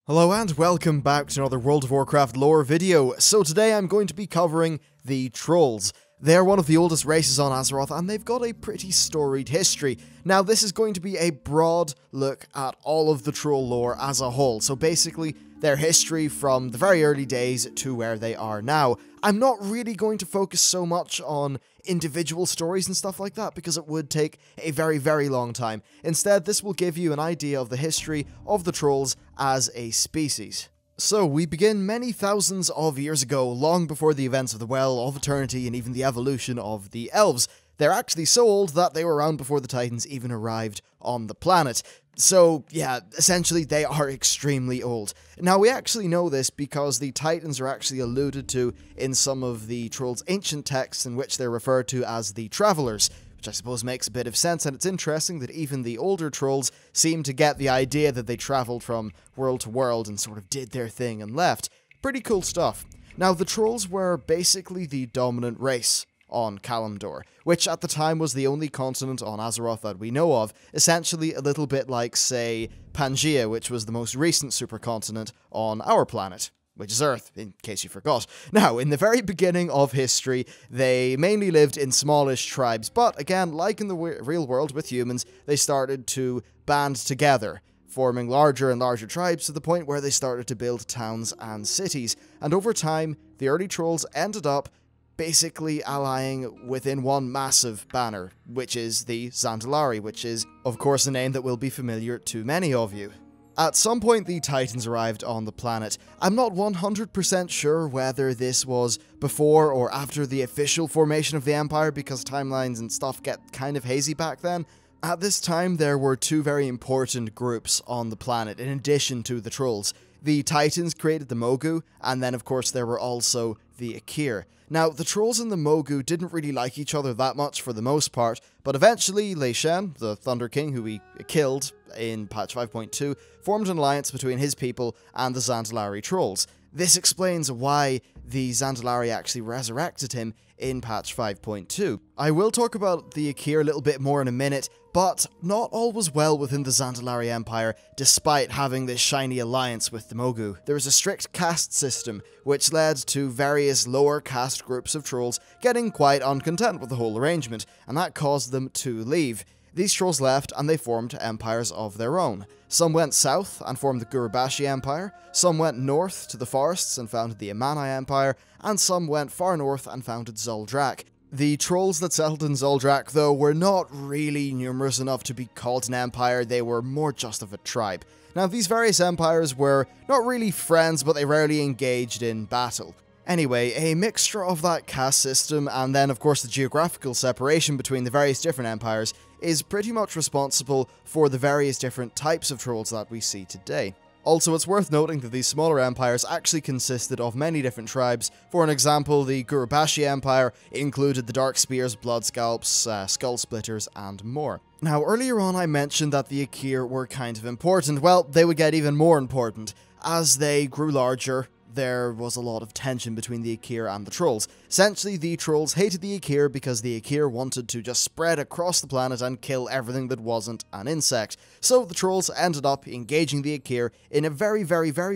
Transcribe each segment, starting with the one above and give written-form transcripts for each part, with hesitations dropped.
Hello and welcome back to another World of Warcraft lore video. So today I'm going to be covering the Trolls. They're one of the oldest races on Azeroth and they've got a pretty storied history. Now this is going to be a broad look at all of the Troll lore as a whole, so basically their history from the very early days to where they are now. I'm not really going to focus so much on individual stories and stuff like that because it would take a very long time. Instead, this will give you an idea of the history of the Trolls as a species. So, we begin many thousands of years ago, long before the events of the Well of Eternity and even the evolution of the Elves. They're actually so old that they were around before the Titans even arrived on the planet. So, yeah, essentially they are extremely old. Now, we actually know this because the Titans are actually alluded to in some of the Trolls' ancient texts in which they're referred to as the Travelers, which I suppose makes a bit of sense, and it's interesting that even the older Trolls seem to get the idea that they travelled from world to world and sort of did their thing and left. Pretty cool stuff. Now, the Trolls were basically the dominant race on Kalimdor, which at the time was the only continent on Azeroth that we know of, essentially a little bit like, say, Pangaea, which was the most recent supercontinent on our planet, which is Earth, in case you forgot. Now, in the very beginning of history, they mainly lived in smallish tribes, but again, like in the real world with humans, they started to band together, forming larger and larger tribes to the point where they started to build towns and cities, and over time, the early Trolls ended up basically allying within one massive banner, which is the Zandalari, which is, of course, a name that will be familiar to many of you. At some point, the Titans arrived on the planet. I'm not 100% sure whether this was before or after the official formation of the Empire, because timelines and stuff get kind of hazy back then. At this time, there were two very important groups on the planet, in addition to the Trolls. The Titans created the Mogu, and then, of course, there were also the Akir. Now, the Trolls and the Mogu didn't really like each other that much for the most part, but eventually Lei Shen, the Thunder King who we killed in patch 5.2, formed an alliance between his people and the Zandalari Trolls. This explains why the Zandalari actually resurrected him in patch 5.2. I will talk about the Akir a little bit more in a minute, but not all was well within the Zandalari Empire, despite having this shiny alliance with the Mogu. There was a strict caste system, which led to various lower caste groups of Trolls getting quite uncontent with the whole arrangement, and that caused them to leave. These Trolls left and they formed empires of their own. Some went south and formed the Gurubashi Empire, some went north to the forests and founded the Amanai Empire, and some went far north and founded Zuldrak. The Trolls that settled in Zuldrak, though, were not really numerous enough to be called an empire, they were more just of a tribe. Now, these various empires were not really friends, but they rarely engaged in battle. Anyway, a mixture of that caste system and then, of course, the geographical separation between the various different empires is pretty much responsible for the various different types of Trolls that we see today. Also, it's worth noting that these smaller empires actually consisted of many different tribes. For an example, the Gurubashi Empire included the Dark Spears, Blood Scalps, Skull Splitters, and more. Now, earlier on I mentioned that the Akir were kind of important. Well, they would get even more important. As they grew larger, there was a lot of tension between the Akir and the Trolls. Essentially, the Trolls hated the Akir because the Akir wanted to just spread across the planet and kill everything that wasn't an insect. So the Trolls ended up engaging the Akir in a very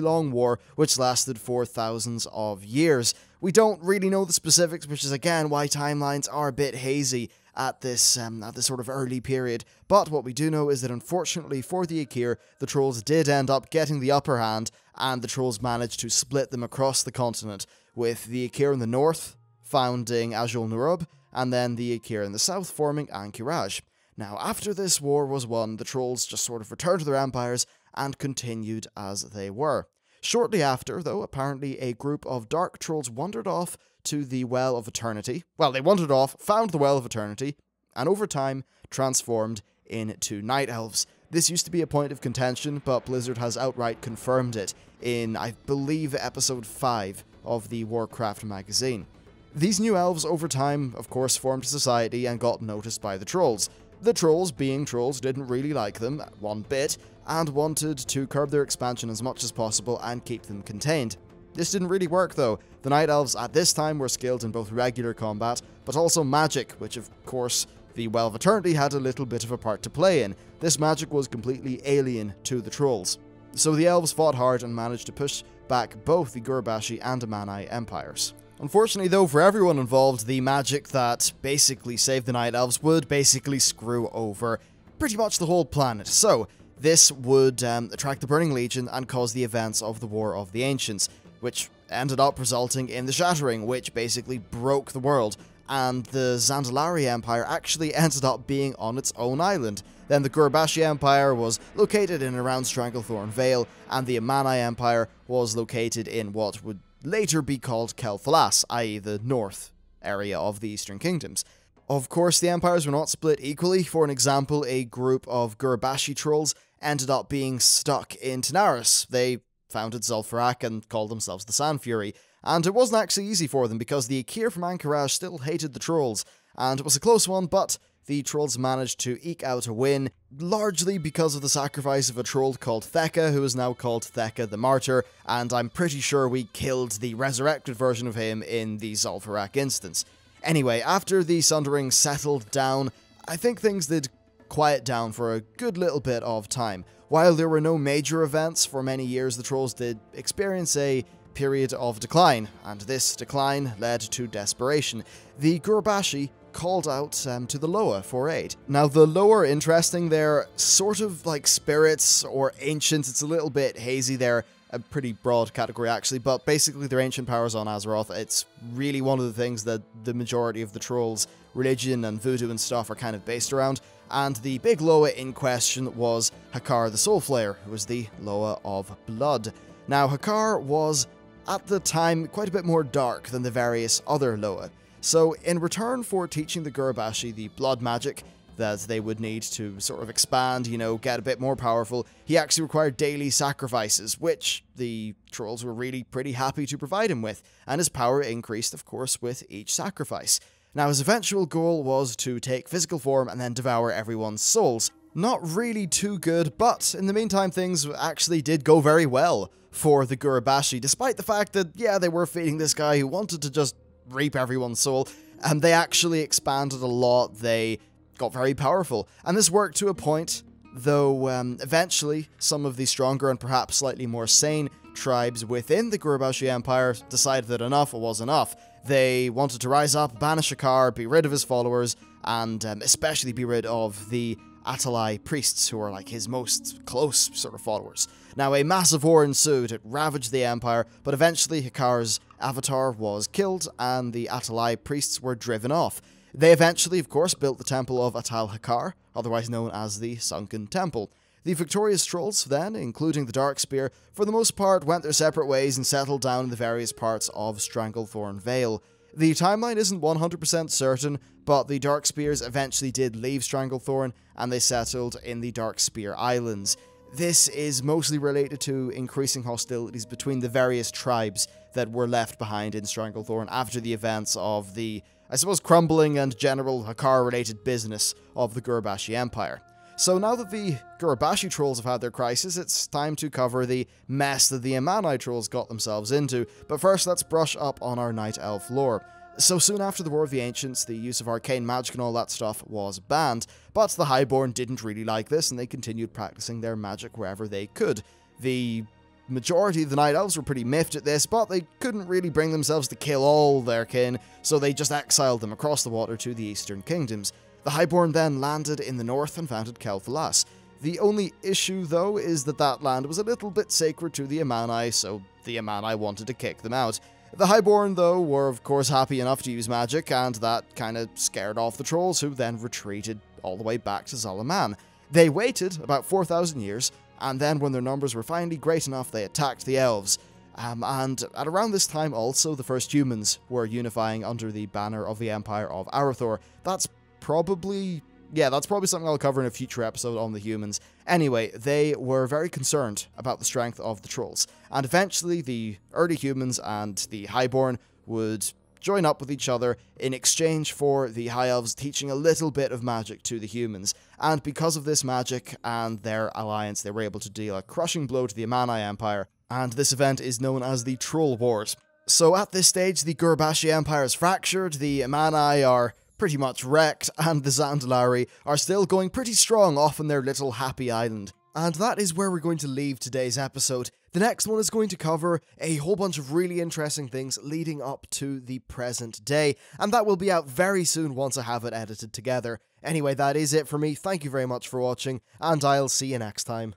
long war, which lasted for thousands of years. We don't really know the specifics, which is again why timelines are a bit hazy at this sort of early period, but what we do know is that unfortunately for the Akir, the Trolls did end up getting the upper hand, and the Trolls managed to split them across the continent, with the Akir in the north founding Azul Nurub, and then the Akir in the south forming Ankiraj. Now, after this war was won, the Trolls just sort of returned to their empires and continued as they were. Shortly after, though, apparently a group of dark Trolls wandered off to the Well of Eternity. Well, they wandered off, found the Well of Eternity, and over time transformed into Night Elves. This used to be a point of contention, but Blizzard has outright confirmed it in, I believe, episode 5 of the Warcraft magazine. These new elves over time, of course, formed a society and got noticed by the Trolls. The Trolls, being Trolls, didn't really like them one bit, and wanted to curb their expansion as much as possible and keep them contained. This didn't really work though. The Night Elves at this time were skilled in both regular combat, but also magic, which of course the Well of Eternity had a little bit of a part to play in. This magic was completely alien to the Trolls. So the elves fought hard and managed to push back both the Gurubashi and Amanai empires. Unfortunately though, for everyone involved, the magic that basically saved the Night Elves would basically screw over pretty much the whole planet. So this would attract the Burning Legion and cause the events of the War of the Ancients, which ended up resulting in the Shattering, which basically broke the world, and the Zandalari Empire actually ended up being on its own island. Then the Gurubashi Empire was located in and around Stranglethorn Vale, and the Amanai Empire was located in what would later be called Kel'Thalas, i.e. the north area of the Eastern Kingdoms. Of course, the empires were not split equally. For an example, a group of Gurubashi trolls ended up being stuck in Tanaris. They founded Zul'Farrak and called themselves the Sand Fury, and it wasn't actually easy for them because the Akir from Ahn'Qiraj still hated the trolls, and it was a close one, but the trolls managed to eke out a win, largely because of the sacrifice of a troll called Theka, who is now called Theka the Martyr, and I'm pretty sure we killed the resurrected version of him in the Zul'Farrak instance. Anyway, after the Sundering settled down, I think things did quiet down for a good little bit of time. While there were no major events for many years, the trolls did experience a period of decline, and this decline led to desperation. The Gurubashi called out to the Loa for aid. Now, the Loa are interesting. They're sort of like spirits or ancients. It's a little bit hazy there, a pretty broad category actually, but basically they're ancient powers on Azeroth. It's really one of the things that the majority of the trolls' religion and voodoo and stuff are kind of based around. And the big Loa in question was Hakar the Soulflayer, who was the Loa of Blood. Now, Hakar was, at the time, quite a bit more dark than the various other Loa. So, in return for teaching the Gurubashi the blood magic that they would need to sort of expand, you know, get a bit more powerful, he actually required daily sacrifices, which the trolls were really pretty happy to provide him with, and his power increased, of course, with each sacrifice. Now, his eventual goal was to take physical form and then devour everyone's souls. Not really too good, but in the meantime, things actually did go very well for the Gurubashi, despite the fact that, yeah, they were feeding this guy who wanted to just reap everyone's soul, and they actually expanded a lot. They got very powerful, and this worked to a point, though eventually some of the stronger and perhaps slightly more sane tribes within the Gurubashi Empire decided that enough was enough. They wanted to rise up, banish Hakar, be rid of his followers, and especially be rid of the Atalai priests, who are like his most close sort of followers. Now, a massive war ensued. It ravaged the empire, but eventually Hakar's avatar was killed and the Atalai priests were driven off. They eventually, of course, built the temple of Atal Hakar, otherwise known as the Sunken Temple. The victorious trolls then, including the Darkspear, for the most part went their separate ways and settled down in the various parts of Stranglethorn Vale. The timeline isn't 100% certain, but the Darkspears eventually did leave Stranglethorn, and they settled in the Darkspear Islands. This is mostly related to increasing hostilities between the various tribes that were left behind in Stranglethorn after the events of the, I suppose, crumbling and general Hakar-related business of the Gurubashi Empire. So now that the Gurubashi trolls have had their crisis, it's time to cover the mess that the Amanai trolls got themselves into, but first let's brush up on our Night Elf lore. So soon after the War of the Ancients, the use of arcane magic and all that stuff was banned, but the Highborn didn't really like this, and they continued practicing their magic wherever they could. The majority of the Night Elves were pretty miffed at this, but they couldn't really bring themselves to kill all their kin, so they just exiled them across the water to the Eastern Kingdoms. The Highborn then landed in the north and founded Kel'Thalas. The only issue, though, is that that land was a little bit sacred to the Amanai, so the Amanai wanted to kick them out. The Highborn, though, were of course happy enough to use magic, and that kinda scared off the trolls, who then retreated all the way back to Zalaman. They waited about 4,000 years, and then when their numbers were finally great enough, they attacked the elves. And at around this time also, the first humans were unifying under the banner of the Empire of Arathor. That's probably something I'll cover in a future episode on the humans. Anyway, they were very concerned about the strength of the trolls, and eventually the early humans and the Highborn would join up with each other in exchange for the High Elves teaching a little bit of magic to the humans, and because of this magic and their alliance, they were able to deal a crushing blow to the Amanai Empire, and this event is known as the Troll Wars. So at this stage, the Gurubashi Empire is fractured, the Amanai are pretty much wrecked, and the Zandalari are still going pretty strong off on their little happy island. And that is where we're going to leave today's episode. The next one is going to cover a whole bunch of really interesting things leading up to the present day, and that will be out very soon once I have it edited together. Anyway, that is it for me. Thank you very much for watching, and I'll see you next time.